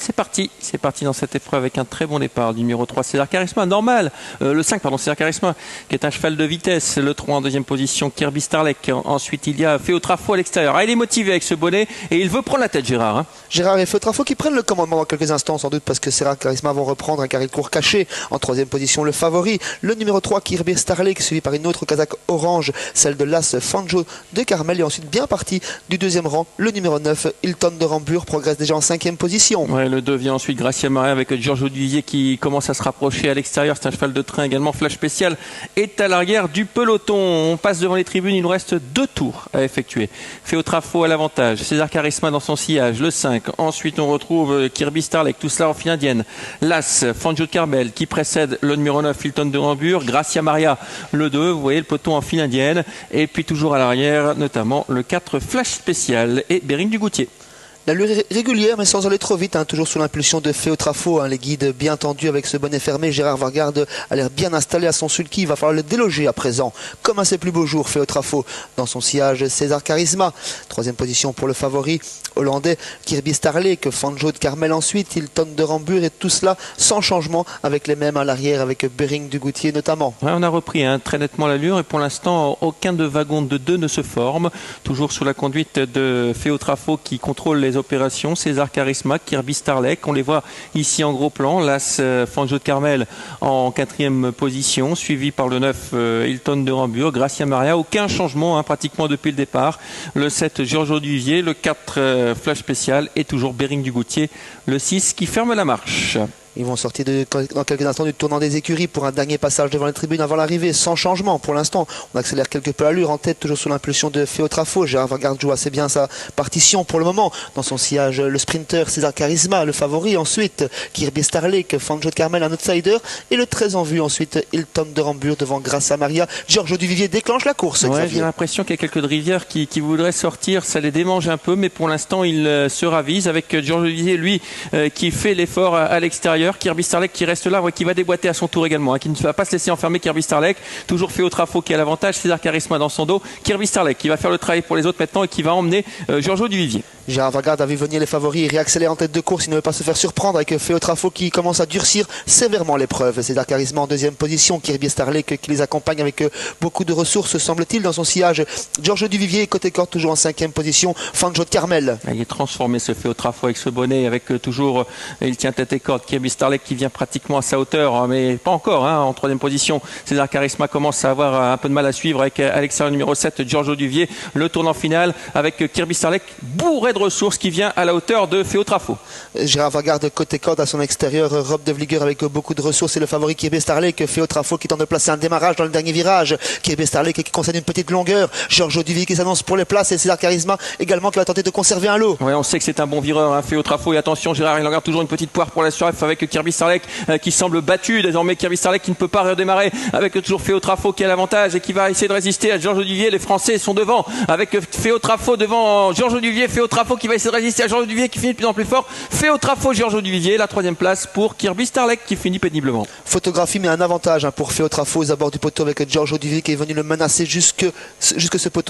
C'est parti dans cette épreuve avec un très bon départ. Le numéro 3, César Charisma, normal. Le 5, pardon, César Charisma, qui est un cheval de vitesse. Le 3 en deuxième position, Kirby Starlek. Ensuite, il y a Féotrafo à l'extérieur. Ah, il est motivé avec ce bonnet et il veut prendre la tête, Gérard. Gérard et Féotrafo qui prennent le commandement dans quelques instants, sans doute parce que César Charisma vont reprendre car il court caché. En troisième position, le favori, le numéro 3, Kirby Starlek, suivi par une autre casaque orange, celle de l'As Fanjo de Carmel. Et ensuite, bien parti du deuxième rang, le numéro 9, Hilton de Rambure, progresse déjà en cinquième position. Ouais, le 2 vient ensuite Gracia Maria avec Giorgio Duvivier qui commence à se rapprocher à l'extérieur. C'est un cheval de train également. Flash spécial est à l'arrière du peloton. On passe devant les tribunes. Il nous reste 2 tours à effectuer. Féotrafo à l'avantage. César Charisma dans son sillage. Le 5. Ensuite, on retrouve Kirby Starlek. Tout cela en file indienne. L'As, Fanjo de Carmel qui précède le numéro 9, Hilton de Rambure. Gracia Maria, le 2. Vous voyez le peloton en file indienne. Et puis toujours à l'arrière, notamment le 4, Flash spécial et Bering du Goutier. L'allure régulière mais sans aller trop vite, toujours sous l'impulsion de Féotrafo, les guides bien tendus avec ce bonnet fermé. Gérard Vargard a l'air bien installé à son sulky, il va falloir le déloger à présent. Comme à ses plus beaux jours, Féotrafo dans son sillage, César Charisma. Troisième position pour le favori hollandais, Kirby Starlek, Fanjo de Carmel ensuite, Hilton de Rambure et tout cela sans changement avec les mêmes à l'arrière avec Bering du Goutier notamment. Ouais, on a repris très nettement l'allure et pour l'instant aucun de wagon de 2 ne se forme. Toujours sous la conduite de Féotrafo qui contrôle les opérations. César Charisma, Kirby Starlek, on les voit ici en gros plan. L'As Fanjo de Carmel en 4e position, suivi par le 9 Hilton de Rambure, Gracia Maria, aucun changement pratiquement depuis le départ. Le 7 Giorgio Duvivier, le 4 Flash spécial et toujours Bering du Goutier, le 6 qui ferme la marche. Ils vont sortir dans quelques instants du tournant des écuries pour un dernier passage devant les tribunes avant l'arrivée, sans changement pour l'instant. On accélère quelque peu l'allure en tête, toujours sous l'impulsion de Féotrafo. Gérard Vargard joue assez bien sa partition pour le moment. Dans son sillage, le sprinter César Charisma, le favori. Ensuite, Kirby Starlek, Fanjo de Carmel, un outsider. Et le 13 en vue ensuite, Hilton de Rambure devant Gracia Maria. Giorgio Duvivier déclenche la course. Ouais, j'ai l'impression qu'il y a quelques de rivières qui voudraient sortir. Ça les démange un peu, mais pour l'instant, il se ravise avec Giorgio Duvivier, lui, qui fait l'effort à l'extérieur. Kirby Starlek qui reste là, qui va déboîter à son tour également, qui ne va pas se laisser enfermer. Kirby Starlek, toujours Féotrafo qui a l'avantage, César Charisma dans son dos, Kirby Starlek qui va faire le travail pour les autres maintenant et qui va emmener Giorgio Duvivier. Gérard Vargard a vu venir les favoris, il réaccélère en tête de course, il ne veut pas se faire surprendre avec Féotrafo qui commence à durcir sévèrement l'épreuve. César Charisma en deuxième position, Kirby Starlek qui les accompagne avec beaucoup de ressources semble-t-il dans son sillage. Giorgio Duvivier côté corde toujours en 5e position, Fanjo de Carmel. Il est transformé ce Féotrafo avec ce bonnet, avec toujours, il tient tête et corde, Kirby Starlek qui vient pratiquement à sa hauteur, mais pas encore, en 3e position. César Charisma commence à avoir un peu de mal à suivre avec à l'extérieur numéro 7, Giorgio Duvivier. Le tournant final avec Kirby Starlek bourré de ressources qui vient à la hauteur de Féotrafo. Gérard Vargard côté corde à son extérieur, Rob de Vlieger avec beaucoup de ressources et le favori Kirby Starlek, Féotrafo qui tente de placer un démarrage dans le dernier virage. Kirby Starlek qui concède une petite longueur, Giorgio Duvivier qui s'annonce pour les places et César Charisma également qui va tenter de conserver un lot. Ouais, on sait que c'est un bon vireur, Féotrafo, et attention Gérard, il en garde toujours une petite poire pour la surf avec Kirby Starlek qui semble battu désormais. Kirby Starlek qui ne peut pas redémarrer avec toujours Féotrafo qui a l'avantage et qui va essayer de résister à Giorgio Duvivier. Les Français sont devant avec Féotrafo devant Giorgio Duvivier. Féotrafo qui va essayer de résister à Giorgio Duvivier qui finit de plus en plus fort. Féotrafo, Giorgio Duvivier, la 3e place pour Kirby Starlek qui finit péniblement. Photographie mais un avantage pour Féotrafo aux abords du poteau avec Giorgio Duvivier qui est venu le menacer jusque ce poteau.